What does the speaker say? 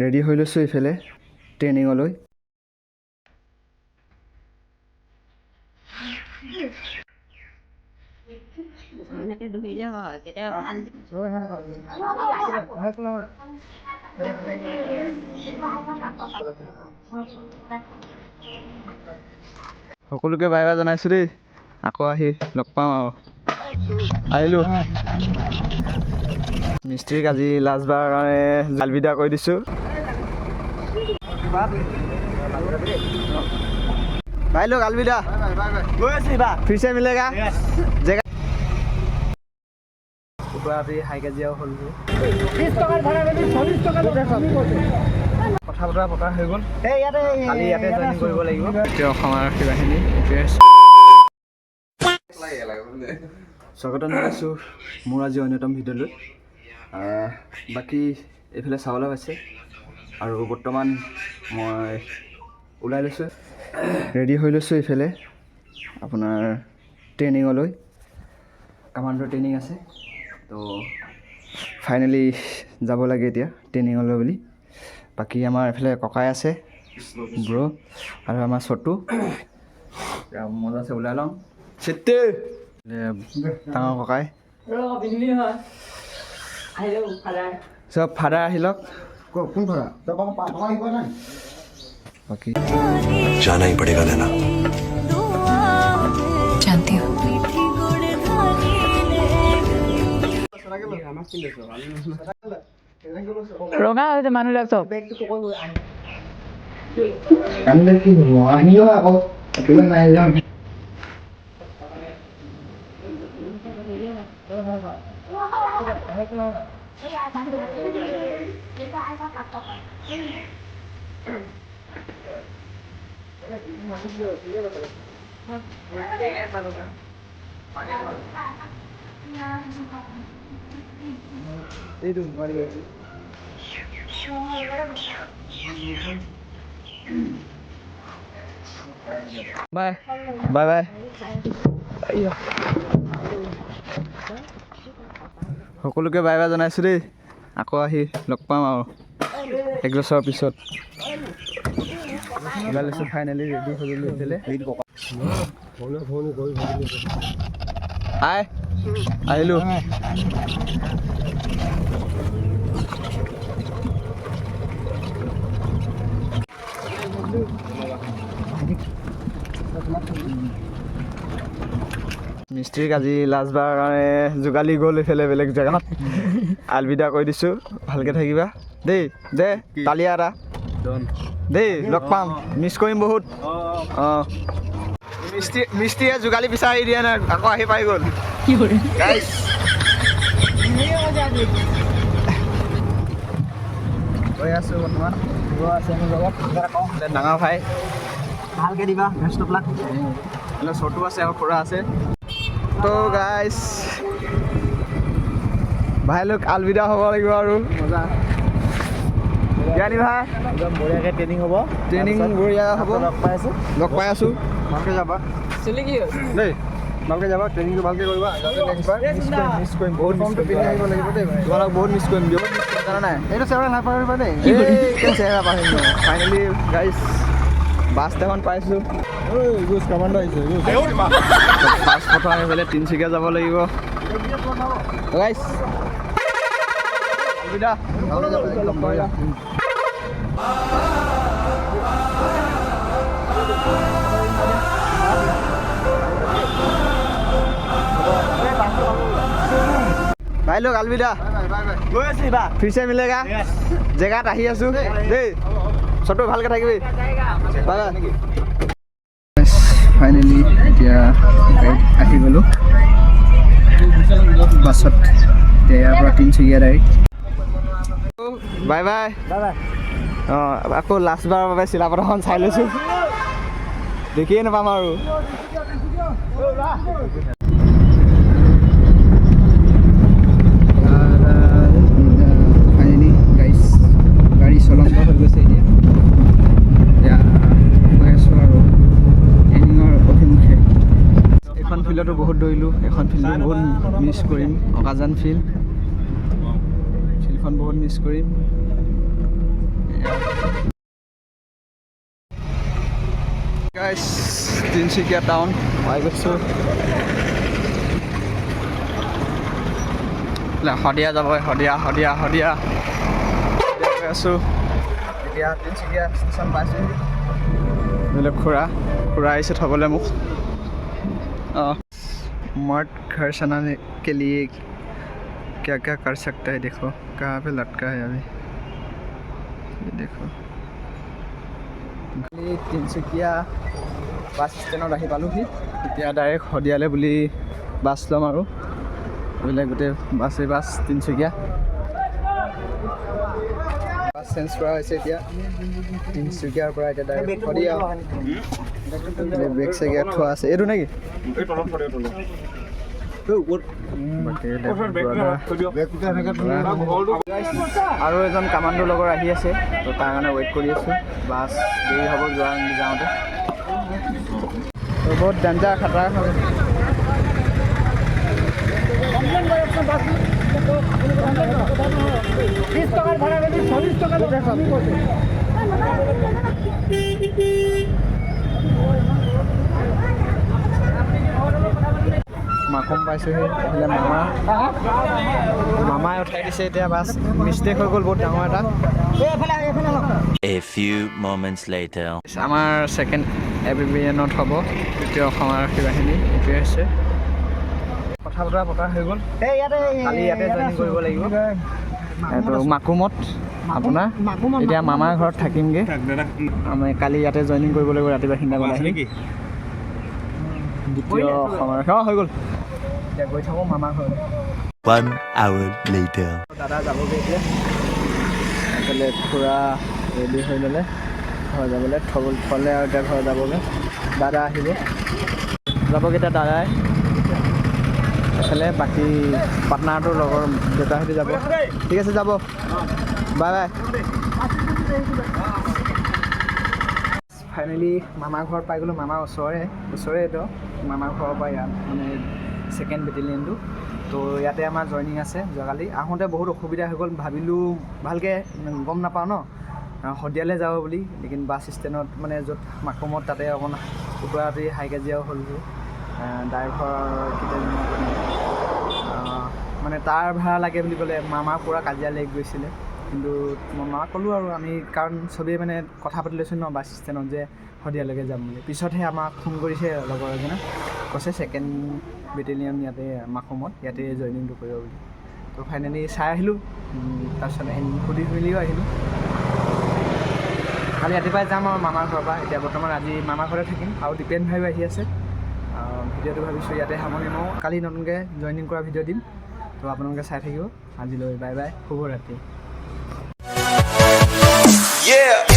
Ready হৈ লৈছোঁ এইফালে ট্ৰেইনিঙলৈ। সকলোকে বাই বাই জনাইছোঁ দেই, আকৌ আহি লগ পাম আৰু। আহিলোঁ। মিস্ত্ৰীক আজি লাষ্টবাৰ কাৰণে আলবিদা কৰি দিছোঁ। भाई लोग अलविदा, फिर से मिलेगा जगह हाई काजिया हल কথা বতৰা পতা হৈ গ'ল। কালি ইয়াতে জইনিং কৰিব লাগিব। এতিয়া অসম আৰক্ষী বাহিনী স্বাগতম জনাইছোঁ মোৰ আজি অন্যতম ভিডিঅ'লৈ। বাকী এইফালে চাবলৈ পাইছে আৰু বৰ্তমান মই ওলাই লৈছোঁ, ৰেডি হৈ লৈছোঁ এইফালে আপোনাৰ ট্ৰেইনিঙলৈ। কামাণ্ডো ট্ৰেইনিং আছে, তো ফাইনেলি যাব লাগে এতিয়া ট্ৰেইনিঙলৈ বুলি। বাকী আমাৰ এইফালে ককাই আছে ব্ৰ' আৰু আমাৰ চটু মজা আছে। ওলাই লওঁ চিটে ডাঙৰ ককাই চব ফাদাৰ আহি লওক। কোন ফাদাৰ? बाकी जाना ही पड़ेगा लेना। जानती हूँ। रंगा मानुह लग सब बाय बाय बाय। সকলোকে বাই বাই জনাইছোঁ দেই, আকৌ আহি লগ পাম আৰু 1 বছৰৰ পিছত। ওলাই লৈছোঁ ফাইনেলি ৰেডি হৈ গ'লোঁ এইফালে। আহিলোঁ। মিস্ত্ৰীক আজি লাষ্টবাৰ কাৰণে যোগালি গ'ল এইফালে বেলেগ জেগাত। আলবিদা কৰি দিছোঁ, ভালকৈ থাকিবা দেই। দে তালিয়া এটা দেই, লগ পাম, মিছ কৰিম বহুত। অঁ মিস্ত্ৰীয়ে যোগালি বিচাৰি দিয়া নাই, আকৌ আহি পাই গ'ল। গৈ আছোঁ বৰ্তমান, আছে মোৰ লগত ডাঙৰ ভাই, ভালকৈ দিবা বেষ্টবিলাক। চটু আছে আৰু খুৰা আছে। তো গাইজ ভাই লোক আলবিদা হ'ব লাগিব আৰু মজা জ্ঞানী ভাই। একদম বঢ়িয়াকৈ ট্ৰেইনিং হ'ব, ট্ৰেইনিং বঢ়িয়া হ'ব। লগ পাই আছোঁ। ভালকৈ যাবা দেই, ভালকৈ যাবা, ট্ৰেইনিংটো ভালকৈ কৰিবা। মিছ কৰিম বহুত, ফৰ্মটো পিন্ধি আহিব লাগিব দেই। তোমালোক বহুত মিছ কৰিম দিয়ক, জানা নাই? এইটো চেহেৰা নাপাহৰিবা দেই, চেহেৰা পাহৰিম। ফাইনেলি গাইজ বাছ এখন পাইছোঁ। কামাণ্ডো আহিছে। বাছ প্ৰথম এইফালে তিনিচুকীয়া যাব লাগিব গাইজ। সুবিধা भाई लोग अलविदा, फिर से मिलेगा जगह आহি আছোঁ দেই। চটু ভালকৈ থাকিবি। ফাইনেলি এতিয়া আহি গ'লোঁ বাছত। এতিয়া ইয়াৰ পৰা তিনিচুকীয়া ডাইৰেক্ট। Bye bye. অঁ আকৌ লাষ্টবাৰৰ বাবে চিলাপথাৰখন চাই লৈছোঁ, দেখিয়ে নাপাম আৰু। ফাইনেলি গাইজ গাড়ী চলন্ত হৈ গৈছে এতিয়া। গৈ আছোঁ আৰু ট্ৰেইনিঙৰ অভিমুখে। এইখন ফিল্ডতো বহুত দৌৰিলোঁ, এখন ফিল্ডো বহুত মিছ কৰিম। অকাজান ফিল্ডখন বহুত মিছ কৰিম। গাইছ তিনিচুকীয়া টাউন পাই গৈছোঁ। শদিয়া যাব, শদিয়া গৈ আছোঁ। এতিয়া তিনিচুকীয়া ষ্টেচন পাইছোঁ। বোলে খুৰা আহিছে থ'বলৈ মোক। मर्द घर सनाने के लिए क्या क्या कर सकता है, देखो कहाँ पे लटका है अभी, ये देखो। তিনিচুকীয়া বাছ ষ্টেণ্ডত আহি পালোহি। এতিয়া ডাইৰেক্ট শদিয়ালৈ বুলি বাছ ল'ম আৰু এইবিলাক গোটেই বাছ তিনিচুকীয়া বাছ চেঞ্জ কৰা হৈছে। এতিয়া তিনিচুকীয়াৰ পৰা এতিয়া ডাইৰেক্ট শদিয়া। বেগ চেগ ইয়াত থোৱা আছে, এইটো নেকি? আৰু এজন কামাণ্ডোৰ লগৰ আহি আছে, তো তাৰ কাৰণে ৱেইট কৰি আছোঁ। বাছ দেৰি হ'ব যাওঁতে। বহুত ডেঞ্জাৰ খাটাৰ হয়। মাকুম পাইছোঁহি। এইফালে মামাই উঠাই দিছে এতিয়া বাছ। মিষ্টেক হৈ গ'ল বহুত ডাঙৰ এটা। A few moments later. আমাৰ ছেকেণ্ড এবিবিএনত হ'ব, দ্বিতীয় অসম আৰক্ষী বাহিনী। এইটোৱে হৈছে কথা বতৰা পতা হৈ গ'ল। কালি ইয়াতে জইনিং কৰিব লাগিব। এইটো মাকুমত আপোনাৰ। এতিয়া মামাৰ ঘৰত থাকিমগৈ। আমি কালি ইয়াতে জইনিং কৰিব লাগিব ৰাতিপুৱা 3টা বজাত আহি। দ্বিতীয় অসম আৰক্ষী হৈ গ'ল। এতিয়া গৈ থাকোঁ মামাৰ ঘৰলৈ। 1 hour later. দাদা যাবগৈ এতিয়া। এইফালে খুৰা ৰেডি হৈ ল'লে ঘৰ যাবলৈ, থ'লে আৰু এতিয়া ঘৰ যাবগৈ। দাদা আহিব, যাবগৈ এতিয়া দাদাই। এইফালে বাকী পাৰ্টনাৰটোৰ লগৰ দেউতাহঁতে যাব। ঠিক আছে, যাব। Bye bye. ফাইনেলি মামাৰ ঘৰত পাই গ'লোঁ। মামাৰ ওচৰেতো মামাৰ ঘৰৰ পৰা ইয়াত মানে ছেকেণ্ড বেটেলিয়নটো। তো ইয়াতে আমাৰ জইনিং আছে। যোৱাকালি আহোঁতে বহুত অসুবিধা হৈ গ'ল। ভাবিলোঁ ভালকৈ গম নাপাওঁ ন শদিয়ালৈ যাব বুলি, লেকিন বাছ ষ্টেণ্ডত মানে য'ত মাকুমত তাতে অকণ কুকুৰাটি হাই কাজিয়াও হ'ল। ড্ৰাইভাৰ মানে তাৰ ভাড়া লাগে বুলি ক'লে। মামাৰ পূৰা কাজিয়া লাগি গৈছিলে, কিন্তু মই মাক ক'লোঁ আৰু আমি, কাৰণ চবেই মানে কথা পাতি লৈছোঁ ন বাছ ষ্টেণ্ডত যে শদিয়ালৈকে যাম বুলি। পিছতহে আমাক ফোন কৰিছে লগৰ এজনে, কৈছে ছেকেণ্ড বেটেলিয়ন ইয়াতে মাকুমত, ইয়াতে জইনিংটো কৰিব বুলি। তো ফাইনেলি চাই আহিলোঁ। তাৰপিছত সুধি মেলিও আহিলোঁ। কালি ৰাতিপুৱাই যাম আৰু মামাৰ ঘৰৰ পৰা। এতিয়া বৰ্তমান আজি মামাৰ ঘৰতে থাকিম। আৰু দীপেন ভাইও আহি আছে। ভিডিঅ'টো ভাবিছোঁ ইয়াতে সামৰণি মাৰোঁ। কালি নতুনকৈ জইনিং কৰা ভিডিঅ' দিম, তো আপোনালোকে চাই থাকিব। আজিলৈ বাই বাই, শুভৰাত্ৰি। Yeah.